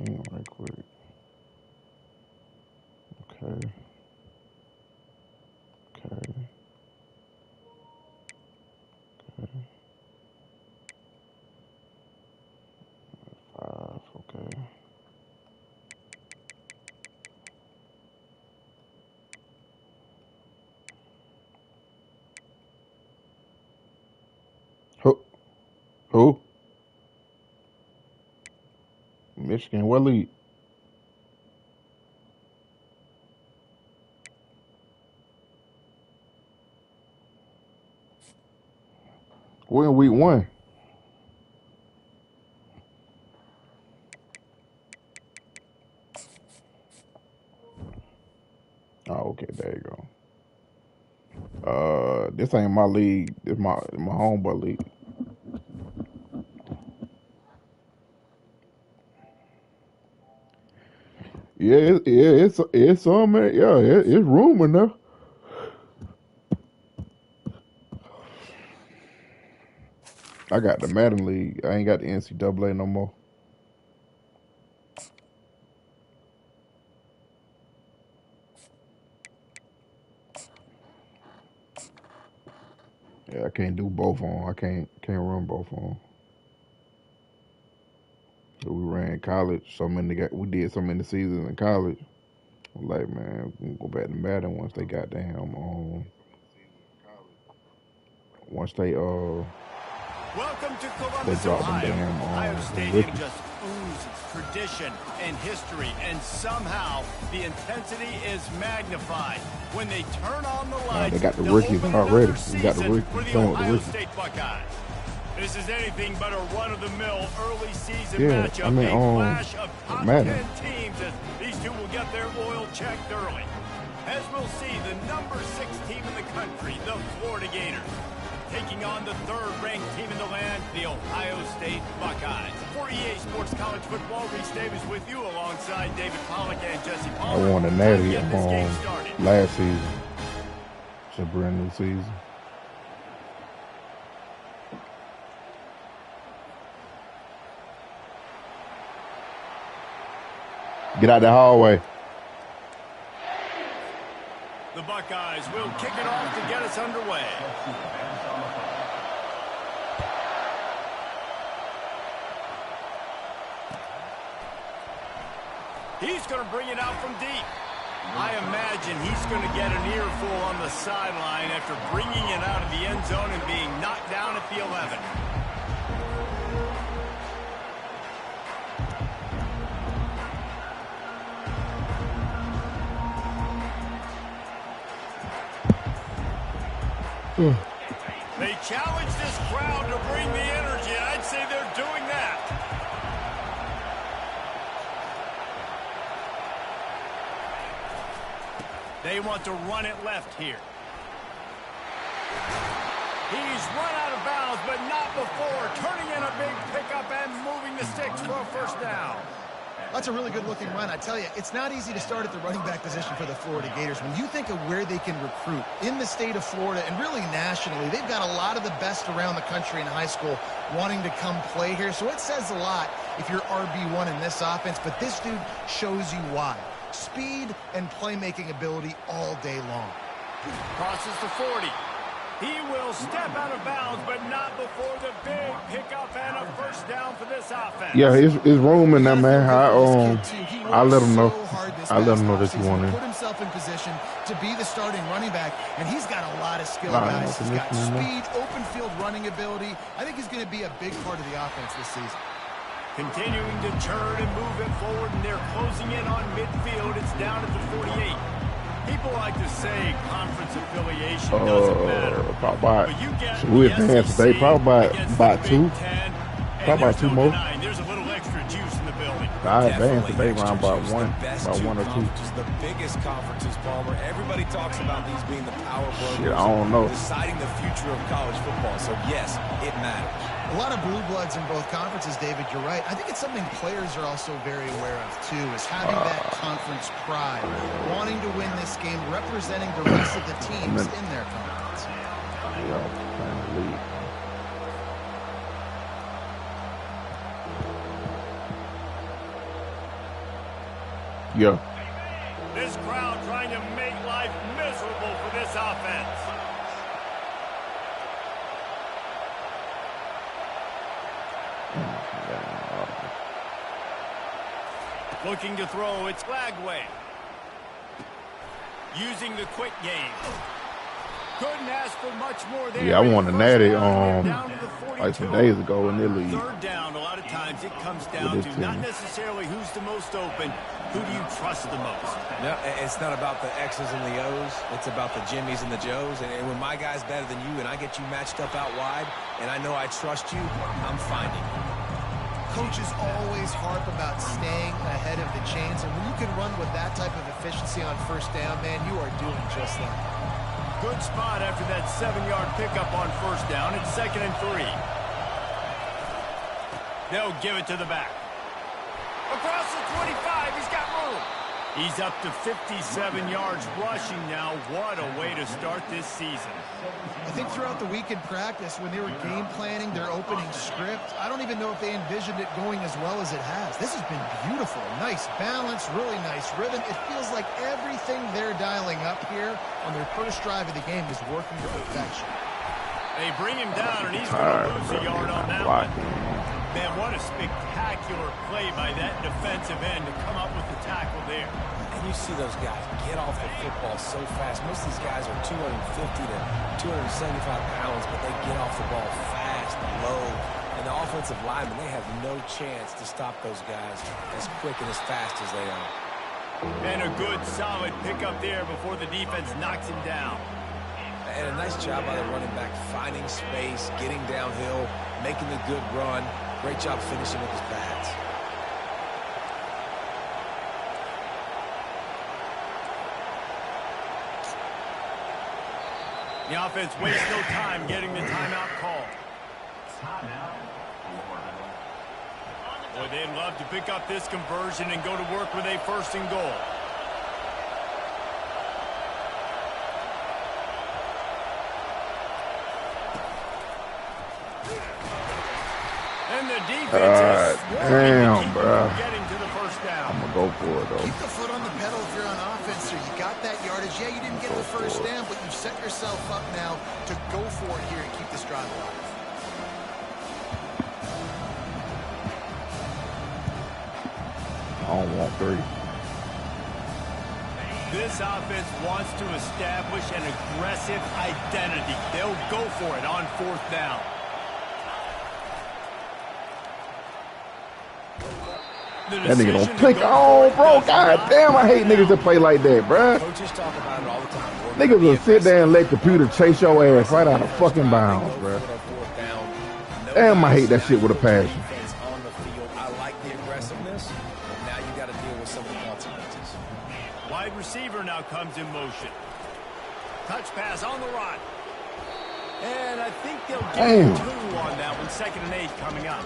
team right quick. Okay. Okay. Okay. 5. Okay. Who? Who? Michigan. What league? We're in week 1. Oh, okay. There you go. This ain't my league. This my homeboy league. It's some it's room enough. I got the Madden League. I ain't got the NCAA no more. Yeah, I can't do both on. I can't run both on. So we ran college. We did so many seasons in college. I'm like, man, we can go back to Madden once they got damn once Welcome to they Columbus, dropped them Ohio. damn Ohio them Stadium rookies. just oozes tradition and history, and somehow the intensity is magnified. When they turn on the They lights, got the to rookies open already. another We got the season rookies for the playing with the Ohio rookies. State Buckeyes. This is anything but a run-of-the-mill early season Yeah, matchup, a clash of top Madden. 10 teams as these two will get their oil checked early. As we'll see, the number 6 team in the country, the Florida Gators, taking on the third-ranked team in the land, the Ohio State Buckeyes. For EA Sports College Football, Reese Davis with you alongside David Pollack and Jesse Palmer. I won a Time to natty get this game started. last season. It's a brand new season. Get out the hallway. The Buckeyes will kick it off to get us underway. He's going to bring it out from deep. I imagine he's going to get an earful on the sideline after bringing it out of the end zone and being knocked down at the 11. They challenge this crowd to bring the energy, and I'd say they're doing that. They want to run it left here. He's run out of bounds, but not before turning in a big pickup and moving the sticks for a first down. That's a really good-looking run. I tell you, it's not easy to start at the running back position for the Florida Gators. When you think of where they can recruit in the state of Florida and really nationally, they've got a lot of the best around the country in high school wanting to come play here. So it says a lot if you're RB1 in this offense, but this dude shows you why. Speed and playmaking ability all day long. Crosses the 40. He will step out of bounds, but not before the big pickup and a first down for this offense. Yeah, it's room in that, man. I let him know. I let him know that you want him. Put himself in position to be the starting running back, and he's got a lot of skill, guys. He's got speed, open field running ability. I think he's going to be a big part of the offense this season. Continuing to turn and move it forward, and they're closing in on midfield. It's down at the 48. People like to say conference affiliation doesn't matter. Probably we advanced today. Probably about 2. Probably about 2 more. There's a little extra juice in the building. I advanced today around about 1 or 2. The biggest conferences, Palmer. Everybody talks about these being the power brokers. Shit, I don't know. Deciding the future of college football. So yes, it matters. A lot of blue bloods in both conferences, David, you're right. I think it's something players are also very aware of, too, is having that conference pride, wanting to win this game, representing the rest of the teams in their conference. Yeah, playing the league. Yeah. This crowd trying to make life miserable for this offense. Looking to throw, it's Lagway. Using the quick game. Couldn't ask for much more there. Yeah, I won a natty like some days ago in the league. Third down, a lot of times it comes down to not necessarily who's the most open, who do you trust the most? No, it's not about the X's and the O's. It's about the Jimmies and the Joes. And when my guy's better than you and I get you matched up out wide and I know I trust you, I'm finding you. Coaches always harp about staying ahead of the chains, and when you can run with that type of efficiency on first down, man, you are doing just that. Good spot after that 7-yard pickup on first down. It's 2nd and 3. They'll give it to the back. Across the 25, he's got room. He's up to 57 yards rushing now. What a way to start this season. I think throughout the week in practice, when they were game planning their opening script, I don't even know if they envisioned it going as well as it has. This has been beautiful. Nice balance, really nice rhythm. It feels like everything they're dialing up here on their first drive of the game is working to perfection. They bring him down, and he's going to lose a yard on that one. Man, what a spectacular play by that defensive end to come up with the tackle there. And you see those guys get off the football so fast. Most of these guys are 250 to 275 pounds, but they get off the ball fast, low. And the offensive linemen, they have no chance to stop those guys as quick and as fast as they are. And a good, solid pickup there before the defense knocks him down. And a nice job by the running back, finding space, getting downhill, making a good run. Great job finishing with his pads. The offense wastes no time getting the timeout call. Boy, they'd love to pick up this conversion and go to work with a 1st and goal. And the defense is damn, bro. Getting to the first down. I'm going to go for it, though. Keep the foot on the pedal if you're on offense here. You got that yardage. Yeah, you didn't get the first down, but you've set yourself up now to go for it here and keep this drive alive. I don't want 3. This offense wants to establish an aggressive identity. They'll go for it on 4th down. That nigga don't think, oh, bro, god damn, I hate niggas that play like that, bro. Coaches talk about it all the time. Niggas will sit there and let computer chase your ass right out of fucking bounds, bro. Damn, I hate that shit with a passion. On the field, I like the aggressiveness, but now you got to deal with some of the consequences. Wide receiver now comes in motion. Touch pass on the run. And I think they'll give you 2 on that one. 2nd and 8 coming up.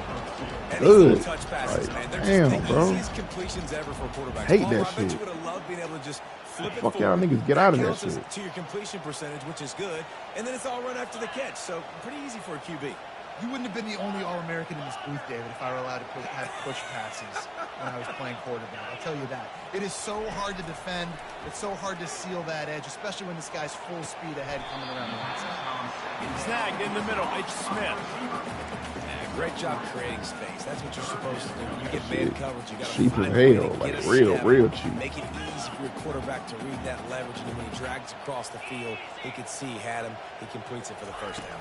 And good. these touch passes, man. They're Damn, just the bro. easiest completions ever for a quarterback. Hate that I bet shit. you would have loved being able to just flip it Fuck y'all forward. niggas get out of that Counts shit. to your completion percentage, which is good. And then it's all run after the catch. So pretty easy for a QB. You wouldn't have been the only All-American in this booth, David, if I were allowed to have push passes when I was playing quarterback. I'll tell you that. It is so hard to defend. It's so hard to seal that edge, especially when this guy's full speed ahead coming around the outside. Snagged in the middle. It's Smith. Great job creating space. That's what you're supposed to do. When you get man coverage, you got to Cheap find as a way to hell, get like a real step, cheap. Make it easy for your quarterback to read that leverage, and then when he drags across the field, he could see he had him. He completes it for the 1st down.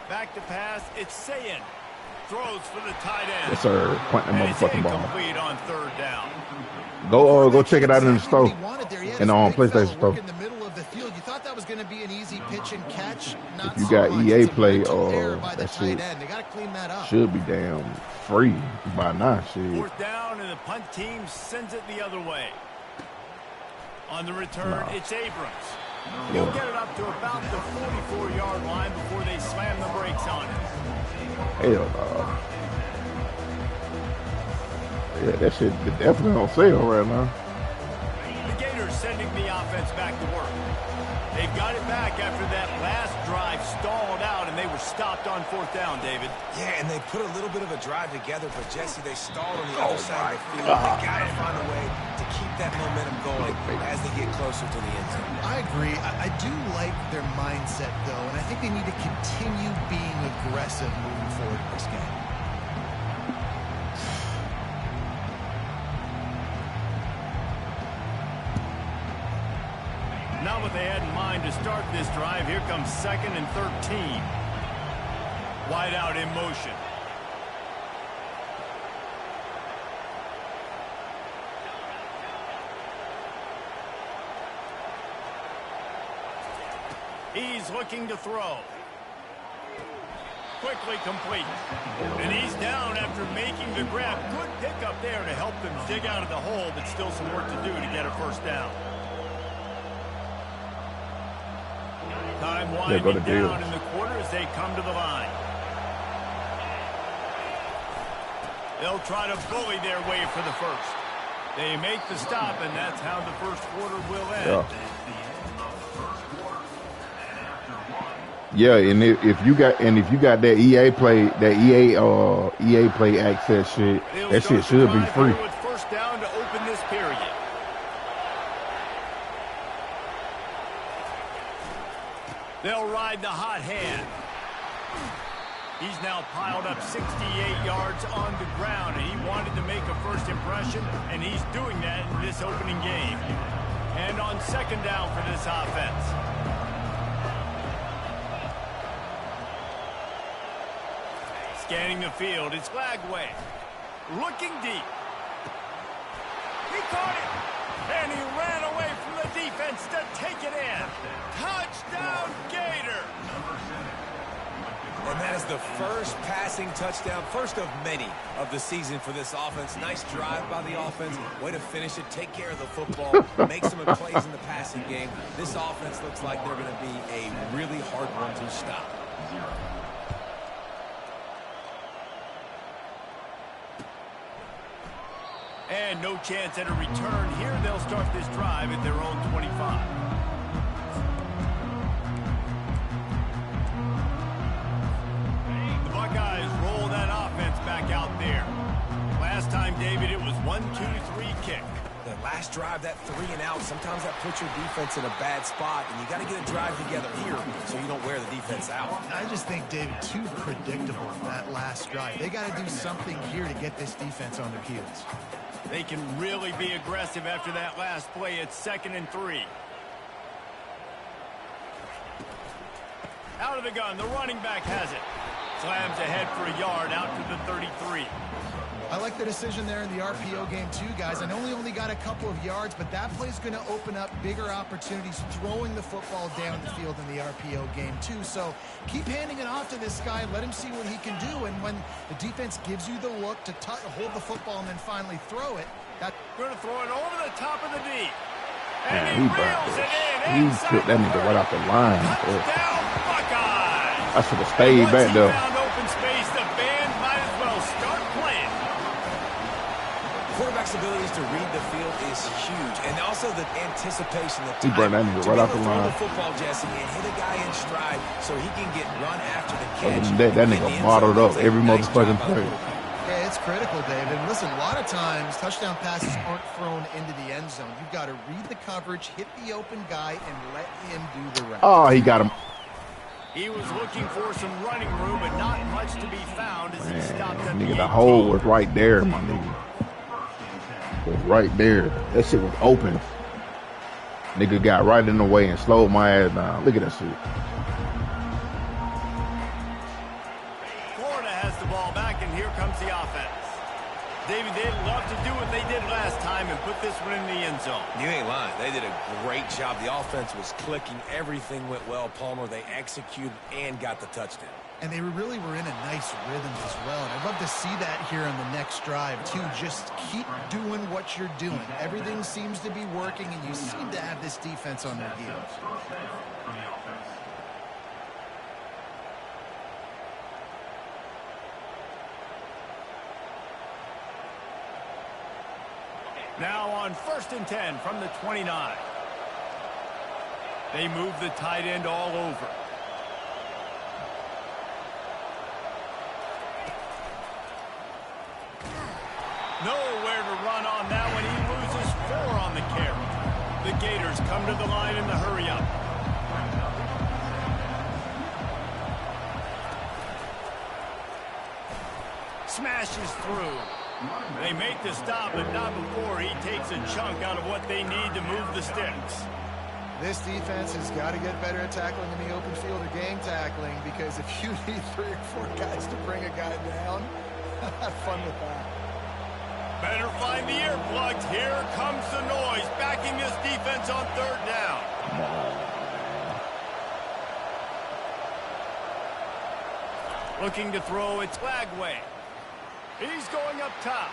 Back to pass. It's Sayin. Throws for the tight end. Yes, sir. Point that And it's motherfucking ball. incomplete on 3rd down. Go check it out in the store. In the PlayStation store. In the middle of the field. You thought that was going to be an easy pitch and catch. Not If you so got much. EA It's a Play, mental error by the that tight shit end. They got to clean that up. should be damn free by now, shit. 4th down, and the punt team sends it the other way. On the return, it's Abrams. He'll get it up to about the 44-yard line before they slam the brakes on it. Hell no. Yeah, that shit definitely on sale right now. The Gators sending the offense back to work. They've got it back after that last drive stalled out, and they were stopped on 4th down, David. Yeah, and they put a little bit of a drive together, but Jesse, they stalled on the other side of the field. They got to find a way to to keep that momentum going as they get closer to the end zone. I agree. I do like their mindset, though, and I think they need to continue being aggressive moving forward in this game. Not what they had in mind to start this drive. Here comes 2nd and 13. Wide out in motion. He's looking to throw. Quickly complete. And he's down after making the grab. Good pick up there to help them dig out of the hole, but still some work to do to get a first down. Time winding down in the quarter as they come to the line. They'll try to bully their way for the first. They make the stop, and that's how the first quarter will end. Yeah, and if you got that EA play, EA play access shit, that shit should be free. With first down to open this period. They'll ride the hot hand. He's now piled up 68 yards on the ground, and he wanted to make a first impression, and he's doing that in this opening game. And on 2nd down for this offense. Scanning the field, it's Lagway. Looking deep. He caught it. And he ran away from the defense to take it in. Touchdown, Gator. And that is the first passing touchdown, first of many of the season for this offense. Nice drive by the offense. Way to finish it, take care of the football, make some plays in the passing game. This offense looks like they're going to be a really hard one to stop. And no chance at a return here. They'll start this drive at their own 25. The Buckeyes roll that offense back out there. Last time, David, it was 1-2-3 kick. The last drive, that 3 and out, sometimes that puts your defense in a bad spot, and you got to get a drive together here so you don't wear the defense out. I just think, David, too predictable that last drive. They got to do something here to get this defense on their heels. They can really be aggressive after that last play. It's 2nd and 3. Out of the gun, the running back has it. Slams ahead for a yard out to the 33. I like the decision there in the RPO game too, guys. I know he only got a couple of yards, but that play is going to open up bigger opportunities throwing the football down the field in the RPO game too. So keep handing it off to this guy. Let him see what he can do. And when the defense gives you the look to hold the football and then finally throw it, that's going to throw it over the top of the D. And Man, he reels it in. he took that nigga right off the line. Touchdown, Buckeyes. I should have stayed back there. Found open space, the band might as well start playing. Quarterback's abilities to read the field is huge, and also the anticipation, the He brought that nigga right off the line. The football, Jesse, and hit a guy in stride so he can get run after the catch. That nigga bottled up every motherfucking play. Yeah, it's critical, David. And listen, a lot of times touchdown passes aren't thrown into the end zone. You've got to read the coverage, hit the open guy, and let him do the rest. Oh, he got him. He was looking for some running room, but not much to be found as he stopped at Nigga, the the hole was right there, my nigga. Was right there. That shit was open. Nigga got right in the way and slowed my ass down. Look at that shit. Florida has the ball back, and here comes the offense. David, they'd love to do what they did last time and put this one in the end zone. You ain't lying. They did a great job. The offense was clicking. Everything went well, Palmer. They executed and got the touchdown. And they really were in a nice rhythm as well. And I'd love to see that here on the next drive, too. Just keep doing what you're doing. Everything seems to be working, and you seem to have this defense on their heels. Now on 1st and 10 from the 29. They move the tight end all over. Nowhere to run on that one. He loses 4 Gators come to the line in the hurry-up. Smashes through. They make the stop, but not before he takes a chunk out of what they need to move the sticks. This defense has got to get better at tackling in the open field or game tackling, because if you need 3 or 4 guys to bring a guy down, have fun with that. Better find the earplugs. Here comes the noise, backing this defense on 3rd down. Looking to throw, it's Lagway. He's going up top.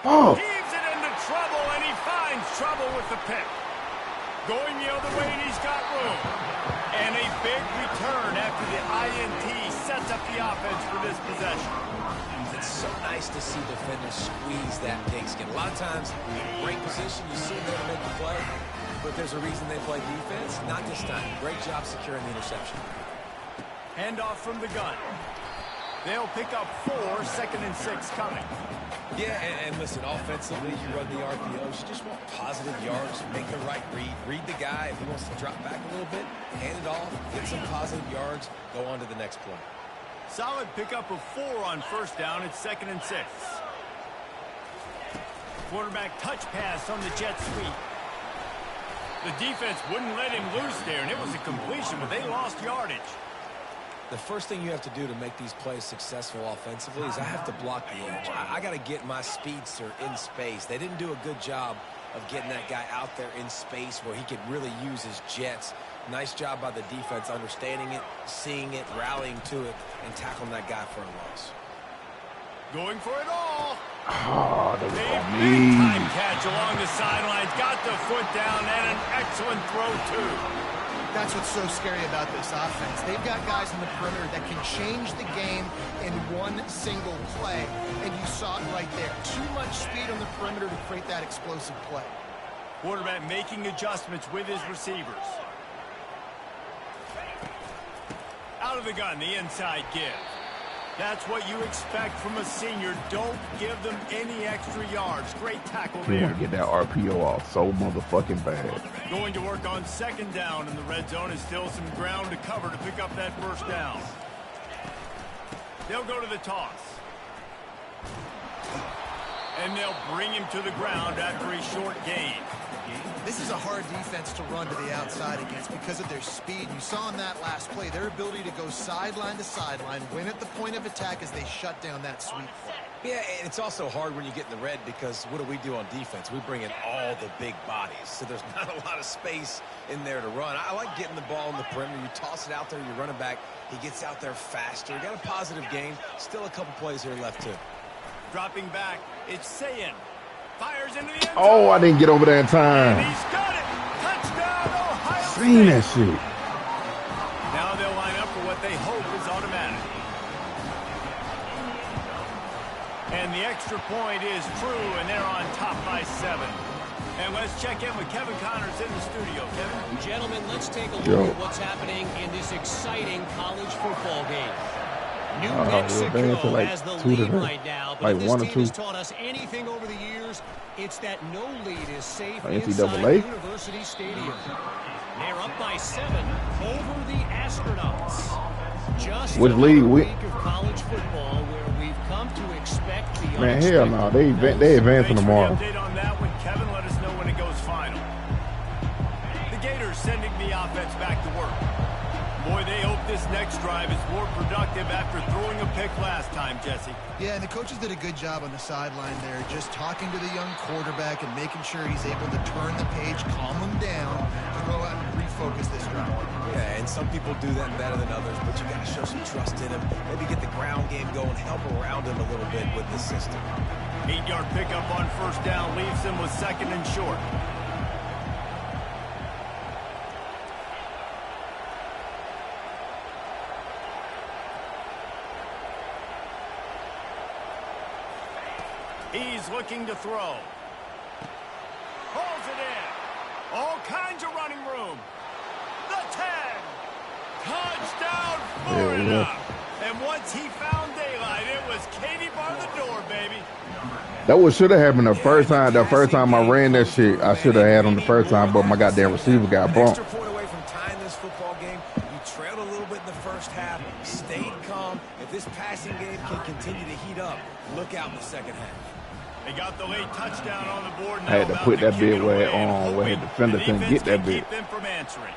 Oh. Heaves it into trouble, and he finds trouble with the pick. Going the other way, and he's got room. And a big return after the INT sets up the offense for this possession. It's so nice to see defenders squeeze that pigskin. A lot of times, in great position, you see them there to make the play, but there's a reason they play defense. Not this time. Great job securing the interception. Handoff from the gun. They'll pick up 4, 2nd and 6 coming. Yeah, and listen, offensively, you run the RPOs. You just want positive yards, make the right read. Read the guy. If he wants to drop back a little bit, hand it off, get some positive yards, go on to the next play. Solid pickup of 4 on 1st down. It's 2nd and 6. Quarterback touch pass on the jet sweep. The defense wouldn't let him loose there, and it was a completion, but they lost yardage. The first thing you have to do to make these plays successful offensively is I have to block the edge. I got to get my speedster in space. They didn't do a good job of getting that guy out there in space where he could really use his jets. Nice job by the defense understanding it, seeing it, rallying to it, and tackling that guy for a loss. Going for it all. Oh, a big time catch along the sidelines. Got the foot down, and an excellent throw, too. That's what's so scary about this offense. They've got guys in the perimeter that can change the game in one single play, and you saw it right there. Too much speed on the perimeter to create that explosive play. Quarterback making adjustments with his receivers. Out of the gun, the inside give. That's what you expect from a senior. Don't give them any extra yards. Great tackle there. You want to get that RPO off so motherfucking bad. Going to work on 2nd down in the red zone, and still some ground to cover to pick up that 1st down. They'll go to the toss. And they'll bring him to the ground after a short gain. This is a hard defense to run to the outside against because of their speed. You saw in that last play their ability to go sideline to sideline, win at the point of attack as they shut down that sweep play. Yeah, and it's also hard when you get in the red because what do on defense? We bring in all the big bodies, so there's not a lot of space in there to run. I like getting the ball in the perimeter. You toss it out there, you run it back. He gets out there faster. Got a positive gain. Still a couple plays here left, too. Dropping back, it's Sayin. Fires into the end zone. Oh, I didn't get over there in time. And he's got it. Touchdown, Ohio State. Seen that shit. Now they'll line up for what they hope is automatic. And the extra point is true, and they're on top by 7. And let's check in with Kevin Connors in the studio. Kevin? Gentlemen, let's take a look at what's happening in this exciting college football game. New Mexico has the lead right now, but if this team has taught us anything over the years, it's that no lead is safe inside University Stadium. They're up by 7 over the Astronauts. Just Which a league? week of college football where we've come to expect the Man, hell no. They advancing tomorrow. Update on that one, Kevin. Let us know when it goes final. The Gators sending the offense back to work. Boy, they hope this next drive is more productive after throwing a pick last time, Jesse. Yeah, and the coaches did a good job on the sideline there, just talking to the young quarterback and making sure he's able to turn the page, calm him down, to go out and refocus this drive. Yeah, and some people do that better than others, but you got to show some trust in him. Maybe get the ground game going, help around him a little bit with the system. 8-yard pickup on 1st down leaves them with 2nd and short. He's looking to throw. Pulls it in. All kinds of running room. The 10. Touchdown, Florida. And once he found Dale, daylight. It was Katie bar the door, baby. That what should have happened the first time. The first time I ran that shit, I should have had him the first time, but my goddamn receiver got bumped. Extra point away from tying this football game. You trailed a little bit in the first half, stayed calm. If this passing game can continue to heat up, look out in the second half. They got the late touchdown on the board. I had to put that bit where the defender couldn't get that bit. Keep them from answering.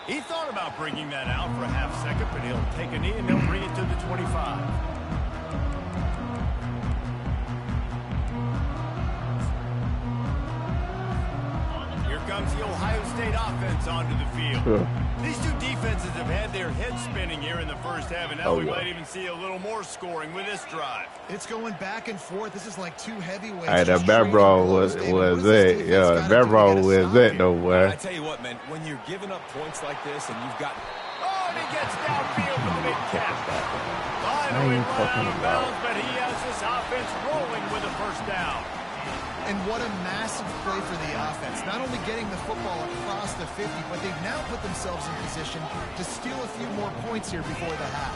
He thought about bringing that out for a half second, but he'll take a knee and he'll bring it to the 25. Here comes the Ohio State offense onto the field. These two defenses have had their heads spinning here in the first half, and now we might even see a little more scoring with this drive. It's going back and forth. This is like two heavyweights. Hey, that Bevro was it. Yeah, Bevro was it, though, boy. I tell you what, man, when you're giving up points like this and you've got... Oh, and he gets downfield for the big catch. Finally run out of bounds, but he has this offense rolling with a first down. And what a massive play for the offense. Not only getting the football across the 50, but they've now put themselves in position to steal a few more points here before the half.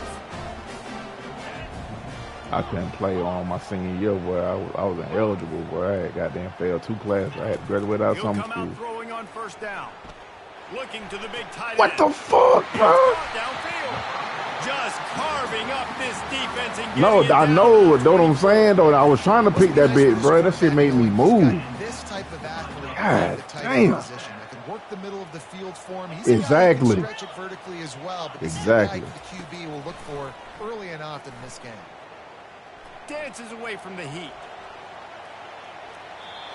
I couldn't play on my senior year where I was ineligible, where I had goddamn failed 2 classes. I had to graduate out of summer school. He'll come out throwing on first down. Looking to the big tight end. What the fuck, bro? Downfield. Just carving up this defense and no, I know what I'm saying, though. I was trying to pick that bit, bro. That shit made me move. This type of athlete, God damn. position that can work the middle of the field for him. He's exactly. Stretch it vertically as well, but this exactly. is the guy the QB will look for early and often in this game. Dances away from the heat.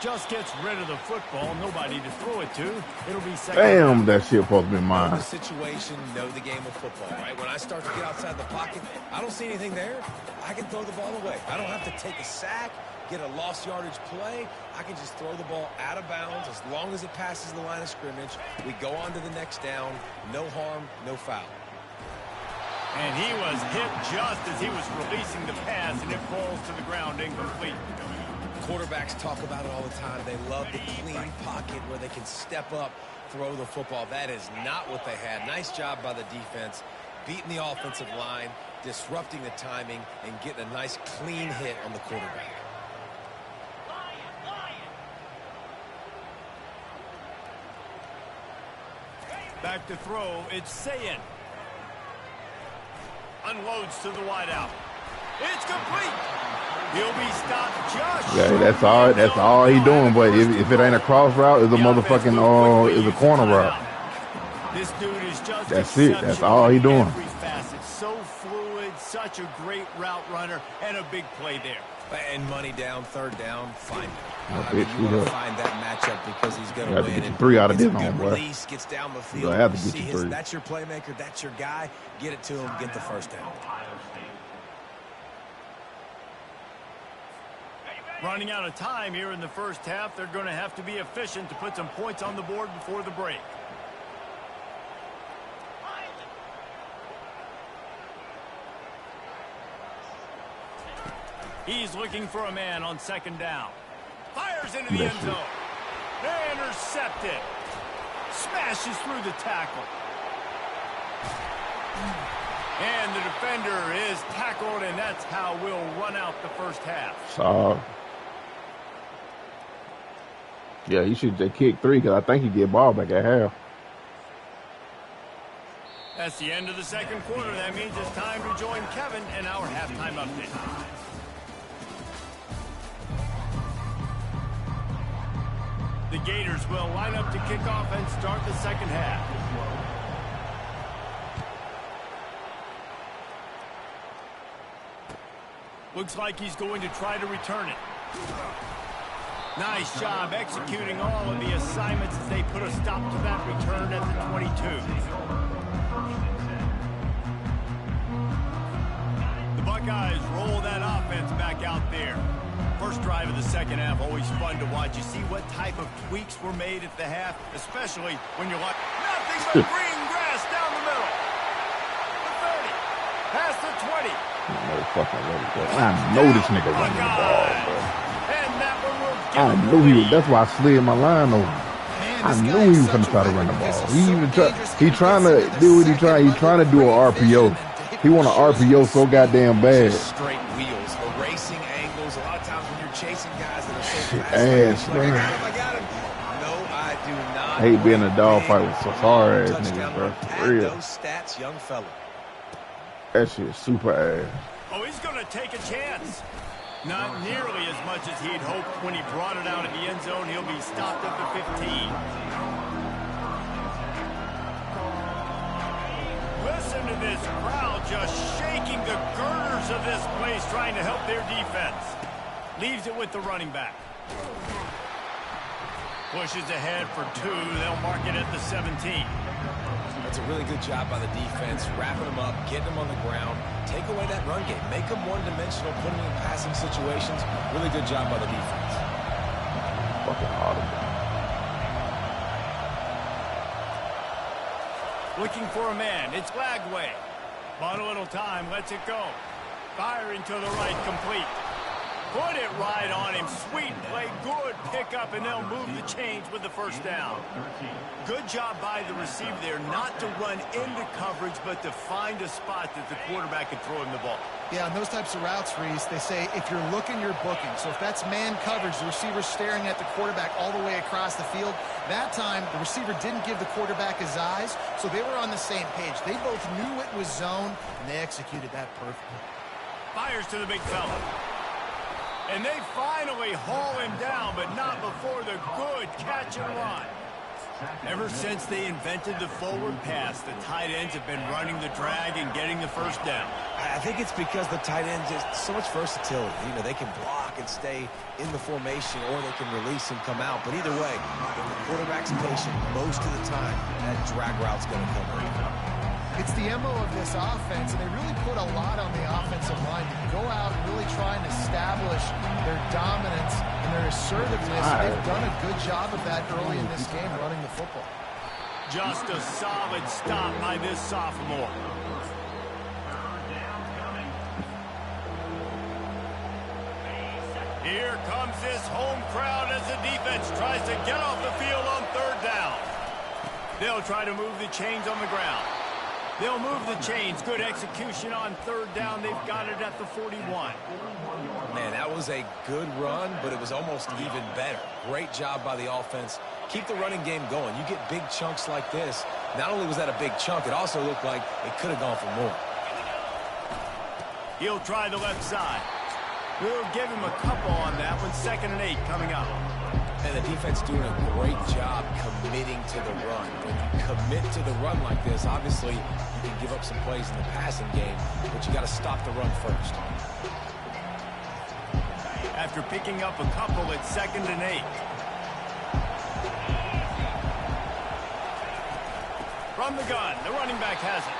Just gets rid of the football. Nobody to throw it to. It'll be second. Damn, that shit supposed to be mine. Know the situation, know the game of football, right? When I start to get outside the pocket, I don't see anything there. I can throw the ball away. I don't have to take a sack, get a lost yardage play. I can just throw the ball out of bounds as long as it passes the line of scrimmage. We go on to the next down. No harm, no foul. And he was hit just as he was releasing the pass, and it falls to the ground incomplete. Quarterbacks talk about it all the time. They love the clean pocket where they can step up, throw the football. That is not what they had. Nice job by the defense, beating the offensive line, disrupting the timing, and getting a nice clean hit on the quarterback. Back to throw, it's Sayin. Unloads to the wideout. It's complete. He'll be stopped just short. That's all he doing, but if it ain't a cross route, it's a motherfucking it's a corner route. This dude is just that's it. That's all he doing. Every facet. So fluid, such a great route runner, and a big play there. And money down, third down, find it. You want to find that matchup because he's going to win. Get you 3 out of this one, boy. Release, gets down the field. You have to get you 3. That's your playmaker. That's your guy. Get it to him. Get the first down. Running out of time here in the first half. They're going to have to be efficient to put some points on the board before the break. He's looking for a man on second down. Fires into the end zone. Intercepted. Smashes through the tackle. And the defender is tackled, and that's how we'll run out the first half. So, yeah, he should just kick 3 because I think he get ball back at half. That's the end of the second quarter. That means it's time to join Kevin in our halftime update. The Gators will line up to kick off and start the second half. Looks like he's going to try to return it. Nice job executing all of the assignments as they put a stop to that return at the 22. The Buckeyes roll that offense back out there. First drive of the second half, always fun to watch. You see what type of tweaks were made at the half, especially when you're like, nothing but green grass down the middle. The 30, past the 20. I know this nigga running the ball, bro. And that one will I knew he was. That's why I slid my line over. Man, I knew he was going to try to run the ball. He trying to do what he trying. He's trying to do an RPO. He want an RPO so goddamn bad. Straight wheels, erasing angles. A lot of times when you're chasing guys that are so fast, ass, man. I got him. No, I do not. I hate being a dogfight with some hard ass niggas, bro. For real. Those stats, young fella. That shit is super ass. Oh, he's going to take a chance. Not nearly as much as he'd hoped when he brought it out of the end zone. He'll be stopped at the 15. Listen to this crowd just shaking the girders of this place, trying to help their defense. Leaves it with the running back. Pushes ahead for 2. They'll mark it at the 17. That's a really good job by the defense, wrapping them up, getting them on the ground, take away that run game, make them one-dimensional, put them in passing situations. Really good job by the defense. Fucking audible. Looking for a man. It's Lagway. Bought a little time. Lets it go. Firing to the right. Complete. Put it right on him. Sweet play. Good pickup, and they'll move the chains with the first down. Good job by the receiver there not to run into coverage, but to find a spot that the quarterback can throw him the ball. Yeah, on those types of routes, Reese, they say if you're looking, you're booking. So if that's man coverage, the receiver's staring at the quarterback all the way across the field. That time, the receiver didn't give the quarterback his eyes, so they were on the same page. They both knew it was zone, and they executed that perfectly. Fires to the big fella. And they finally haul him down, but not before the good catch and run. Ever since they invented the forward pass, the tight ends have been running the drag and getting the first down. I think it's because the tight ends just so much versatility. You know, they can block and stay in the formation, or they can release and come out. But either way, if the quarterback's patient, most of the time, that drag route's going to come in. It's the MO of this offense, and they really put a lot on the offensive line to go out and really try and establish their dominance and their assertiveness. They've done a good job of that early in this game, running the football. Just a solid stop by this sophomore. Here comes this home crowd as the defense tries to get off the field on 3rd down. They'll try to move the chains on the ground. They'll move the chains. Good execution on 3rd down. They've got it at the 41. Man, that was a good run, but it was almost even better. Great job by the offense. Keep the running game going. You get big chunks like this. Not only was that a big chunk, it also looked like it could have gone for more. He'll try the left side. We'll give him a couple on that one. 2nd and 8 coming up. And the defense doing a great job committing to the run. When you commit to the run like this, obviously you can give up some plays in the passing game, but you got to stop the run first. After picking up a couple at 2nd and 8. From the gun, the running back has it.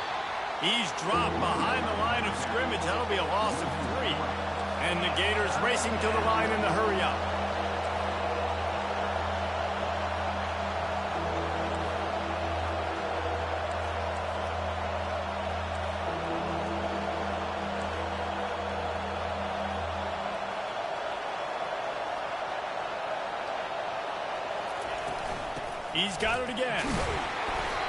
He's dropped behind the line of scrimmage. That'll be a loss of 3. And the Gators racing to the line in the hurry up. He's got it again.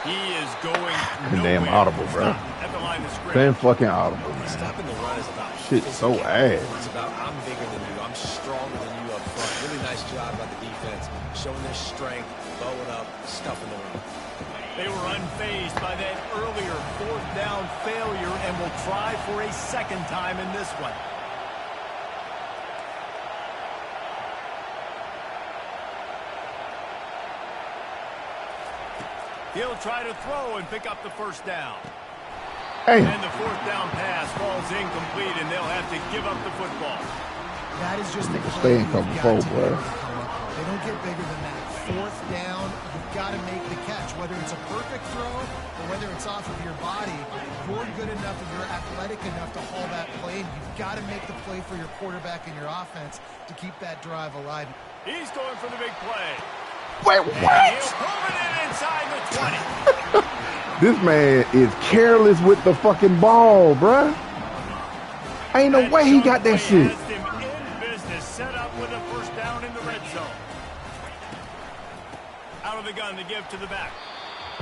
He is going damn audible, bro. At the line of scrimmage. Damn fucking audible, man. Stopping the run is about shit so ass. It's about I'm bigger than you, I'm stronger than you up front. Really nice job by the defense, showing their strength, bowing up, stuffing the run. They were unfazed by that earlier 4th down failure and will try for a 2nd time in this one. He'll try to throw and pick up the 1st down. Hey. And the 4th down pass falls incomplete, and they'll have to give up the football. That is just a stay in cover 4, bro. They don't get bigger than that. 4th down, you've got to make the catch. Whether it's a perfect throw or whether it's off of your body, you're good enough and you're athletic enough to haul that play. And you've got to make the play for your quarterback and your offense to keep that drive alive. He's going for the big play. Wait, what? He'll move it in inside the 20. This man is careless with the fucking ball, bruh. Ain't no way he got that shit. Has him in business, set up with a 1st down in the red zone. Out of the a gun to give to the back.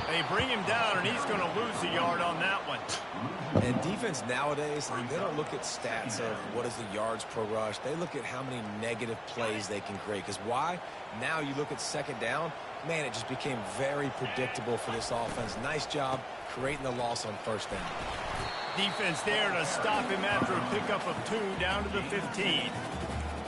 They bring him down, and he's going to lose a yard on that one. And defense nowadays, they don't look at stats of what is the yards per rush. They look at how many negative plays they can create. Because why? Now you look at second down, man, it just became very predictable for this offense. Nice job creating the loss on first down. Defense there to stop him after a pickup of 2 down to the 15.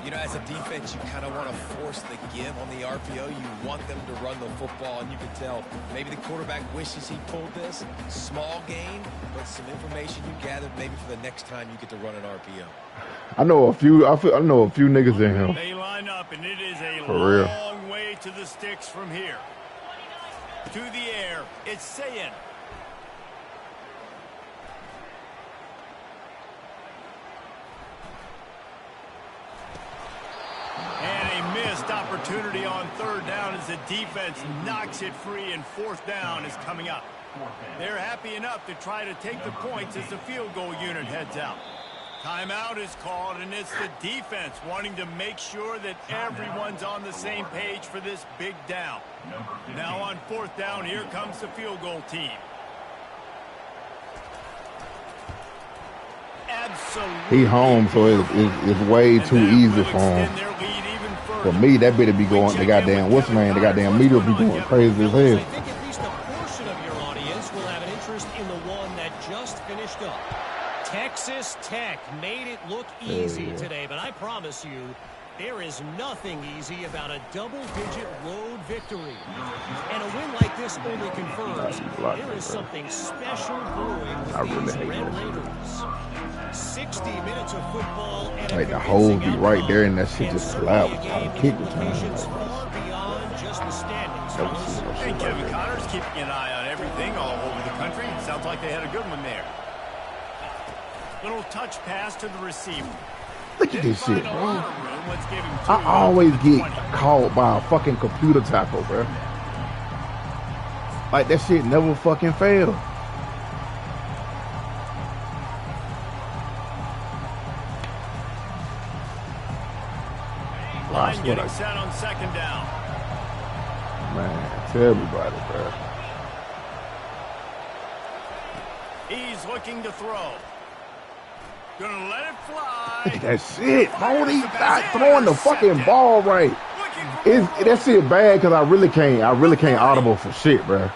You know, as a defense, you kind of want to force the give on the RPO. You want them to run the football, and you can tell maybe the quarterback wishes he pulled this. Small gain, but some information you gathered maybe for the next time you get to run an RPO. I know a few niggas in here. They line up, and it is a For long way to the sticks from here. To the air, it's Sayin. And a missed opportunity on third down as the defense knocks it free, and fourth down is coming up. They're happy enough to try to take the points as the field goal unit heads out. Timeout is called, and it's the defense wanting to make sure that everyone's on the same page for this big down. Now on fourth down, here comes the field goal team. Absolutely. He home, so it's way too easy for him. For me, that better be going the goddamn what's man, the goddamn meter be going crazy as hell. I think at least a portion of your audience will have an interest in the one that just finished up. Texas Tech made it look easy today, but I promise you, there is nothing easy about a double-digit road victory. And a win like this only confirms there is something special brewing with these Red Raiders. 60 minutes of football and like the hole be right there, and that shit just collapsed on the kick return. Far beyond just the standings. And Kevin Connor's keeping an eye on everything all over the country. Sounds like they had a good one there. Little touch pass to the receiver. Look at this shit, bro. I always get caught by a fucking computer tackle, bro. Like, that shit never fucking fails. Line getting set on second down. Man, tell me about it, bro. He's looking to throw. Gonna let it fly. Look at that shit, bro. He's not throwing the fucking ball right. That shit bad because I really can't audible for shit, bro.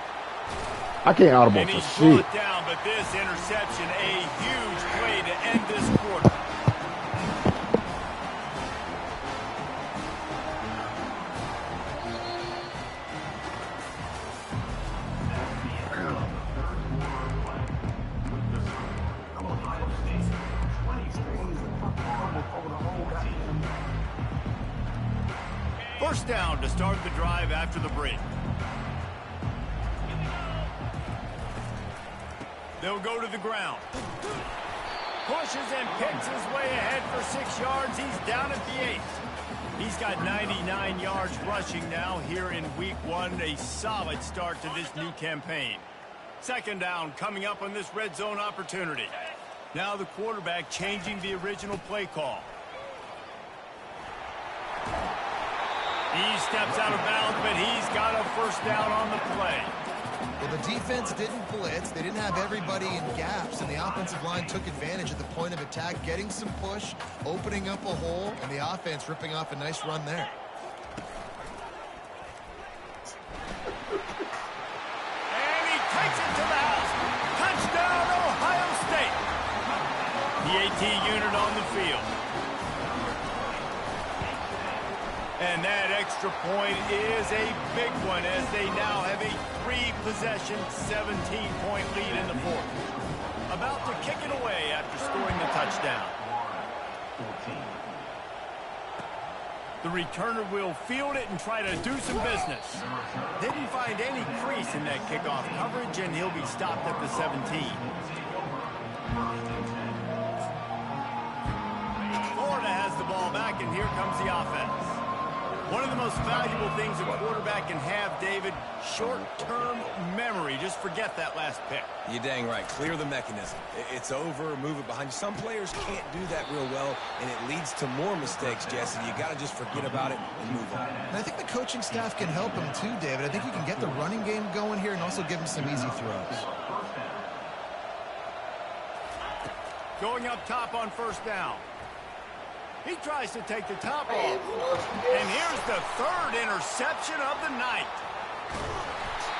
I can't audible for shit. Down, but this interception, a huge play to end this quarter. First down to start the drive after the break. They'll go to the ground. Pushes and picks his way ahead for 6 yards. He's down at the 8. He's got 99 yards rushing now here in week 1. A solid start to this new campaign. Second down coming up on this red zone opportunity. Now the quarterback changing the original play call. He steps out of bounds, but he's got a first down on the play. Well, the defense didn't blitz. They didn't have everybody in gaps, and the offensive line took advantage at the point of attack, getting some push, opening up a hole, and the offense ripping off a nice run there. And he takes it to the house. Touchdown, Ohio State. The AT unit on the field. And that extra point is a big one as they now have a 3-possession, 17-point lead in the fourth. About to kick it away after scoring the touchdown. The returner will field it and try to do some business. Didn't find any crease in that kickoff coverage, and he'll be stopped at the 17. Florida has the ball back, and here comes the offense. One of the most valuable things a quarterback can have, David, short-term memory. Just forget that last pick. You're dang right. Clear the mechanism. It's over, move it behind you. Some players can't do that real well, and it leads to more mistakes, Jesse. You got to just forget about it and move on. And I think the coaching staff can help him too, David. I think you can get the running game going here and also give him some easy throws. Going up top on first down. He tries to take the top off. And here's the third interception of the night.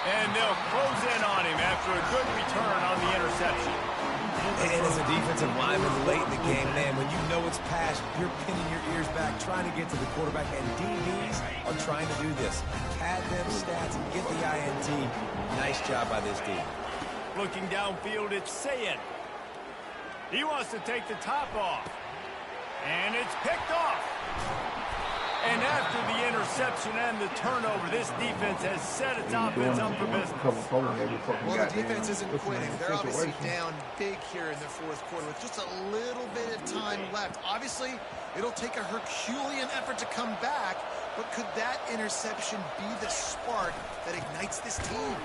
And they'll close in on him after a good return on the interception. And as a defensive lineman late in the game, man, when you know it's past, you're pinning your ears back, trying to get to the quarterback. And DBs are trying to do this. Pad them stats and get the INT. Nice job by this D. Looking downfield, it's Sayed. He wants to take the top off. And it's picked off. And after the interception and the turnover, this defense has set its offense up for business. Well, the defense isn't quitting. They're obviously down big here in the fourth quarter with just a little bit of time left. Obviously, it'll take a Herculean effort to come back, but could that interception be the spark that ignites this team?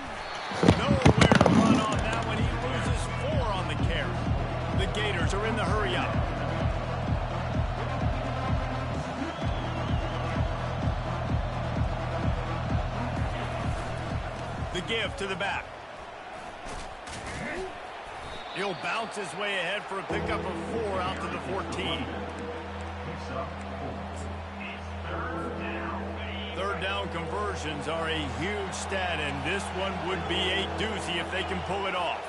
Nowhere to run on that one. He loses 4 on the carry. The Gators are in the hurry-up. The give to the back. He'll bounce his way ahead for a pickup of 4 out to the 14. Third down conversions are a huge stat, and this one would be a doozy if they can pull it off.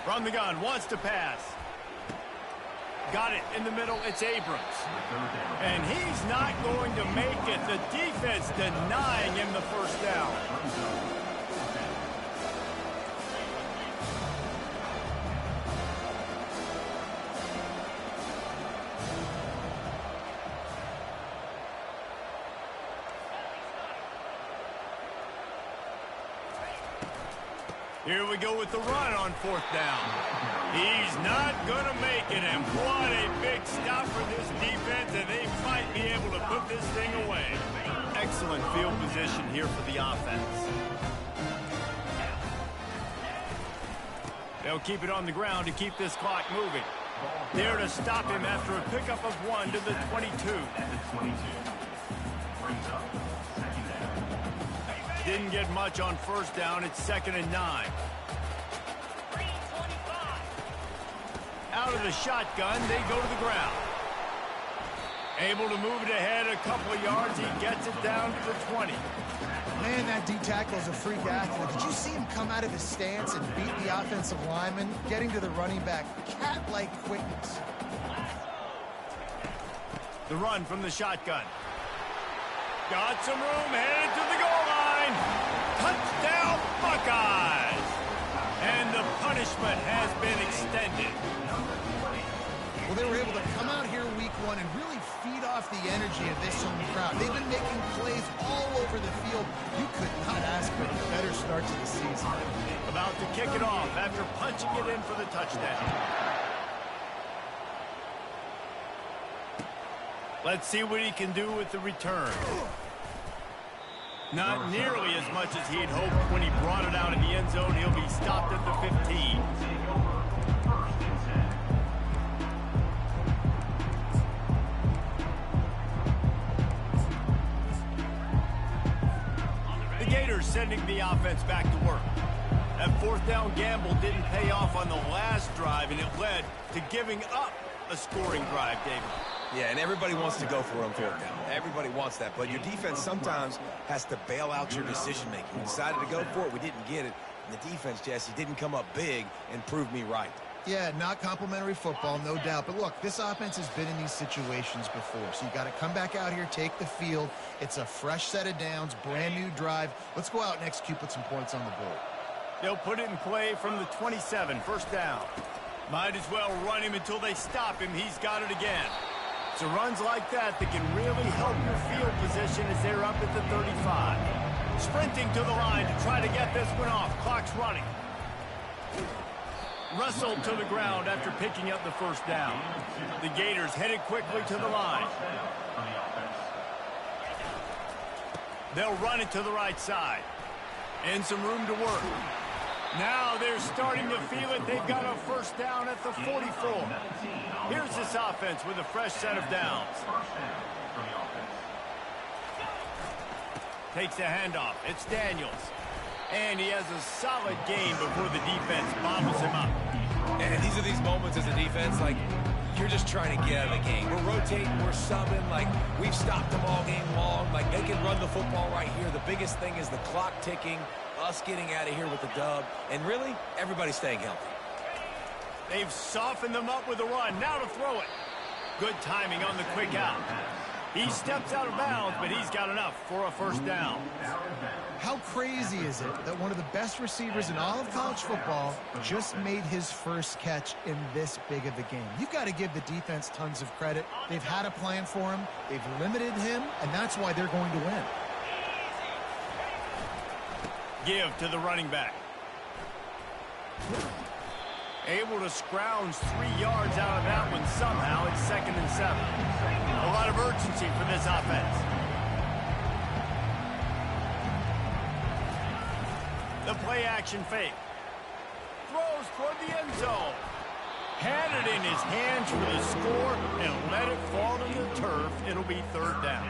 From the gun, wants to pass. Got it in the middle, it's Abrams. And he's not going to make it. The defense denying him the first down. Here we go with the run on fourth down. He's not going to make it, and what a big stop for this defense, and they might be able to put this thing away. Excellent field position here for the offense. They'll keep it on the ground to keep this clock moving. There to stop him after a pickup of 1 to the 22. Didn't get much on first down. It's 2nd and 9. Out of the shotgun, they go to the ground. Able to move it ahead a couple of yards. He gets it down to the 20. Man, that D-tackle is a freak athlete. Did you see him come out of his stance and beat the offensive lineman, getting to the running back? Cat-like quickness. The run from the shotgun. Got some room, headed to the goal line. Touchdown, Buckeyes! And the punishment has been extended. Well, they were able to come out here week 1 and really feed off the energy of this home crowd. They've been making plays all over the field. You could not ask for a better start to the season. About to kick it off after punching it in for the touchdown. Let's see what he can do with the return. Not nearly as much as he'd hoped when he brought it out in the end zone. He'll be stopped at the 15. The Gators sending the offense back to work. That fourth down gamble didn't pay off on the last drive, and it led to giving up a scoring drive, David. Yeah, and everybody wants to go for it on fourth down. Everybody wants that, but your defense sometimes has to bail out your decision-making. We decided to go for it. We didn't get it. And the defense, Jesse, didn't come up big and prove me right. Yeah, not complimentary football, no doubt. But look, this offense has been in these situations before. So you got to come back out here, take the field. It's a fresh set of downs, brand new drive. Let's go out and execute, put some points on the board. They'll put it in play from the 27, first down. Might as well run him until they stop him. He's got it again. So runs like that can really help your field position as they're up at the 35. Sprinting to the line to try to get this one off. Clock's running. Wrestled to the ground after picking up the first down. The Gators headed quickly to the line. They'll run it to the right side. And some room to work. Now they're starting to feel it. They've got a first down at the 44. Here's this offense with a fresh set of downs. Takes the handoff. It's Daniels. And he has a solid game before the defense bobbles him up. And these are these moments as a defense, like, you're just trying to get out of the game. We're rotating, we're subbing, like, we've stopped them all game long. Like, they can run the football right here. The biggest thing is the clock ticking, us getting out of here with the dub, and really, everybody staying healthy. They've softened them up with a run. Now to throw it. Good timing on the quick out. He steps out of bounds, but he's got enough for a first down. How crazy is it that one of the best receivers in all of college football just made his first catch in this big of a game? You've got to give the defense tons of credit. They've had a plan for him. They've limited him, and that's why they're going to win. Give to the running back. Able to scrounge 3 yards out of that one somehow. It's 2nd and 7. A lot of urgency for this offense. The play action fake. Throws toward the end zone. Had it in his hands for the score and let it fall to the turf. It'll be 3rd down.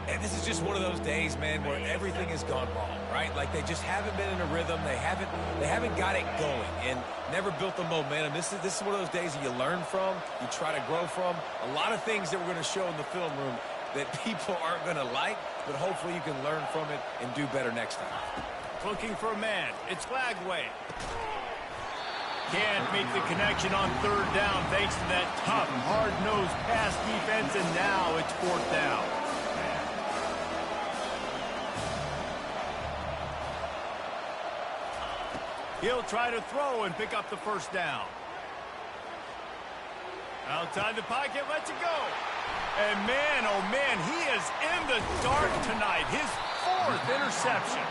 And this is just one of those days, man, where everything has gone wrong, right? Like, they just haven't been in a rhythm. They haven't got it going and never built the momentum. This is one of those days that you learn from, you try to grow from. A lot of things that we're going to show in the film room that people aren't going to like, but hopefully you can learn from it and do better next time. Looking for a man. It's Flagway. Can't make the connection on 3rd down thanks to that tough, hard-nosed pass defense, and now it's 4th down. He'll try to throw and pick up the first down. Outside the pocket, lets it go. And man, oh man, he is in the dark tonight. His 4th interception.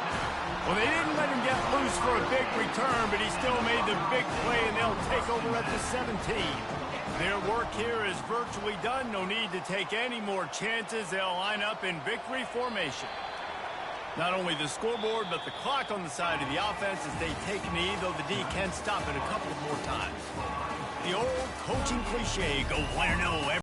Well, they didn't let him get loose for a big return, but he still made the big play, and they'll take over at the 17. Their work here is virtually done. No need to take any more chances. They'll line up in victory formation. Not only the scoreboard, but the clock on the side of the offense as they take a knee, though the D can stop it a couple more times. The old coaching cliche, go 1-0.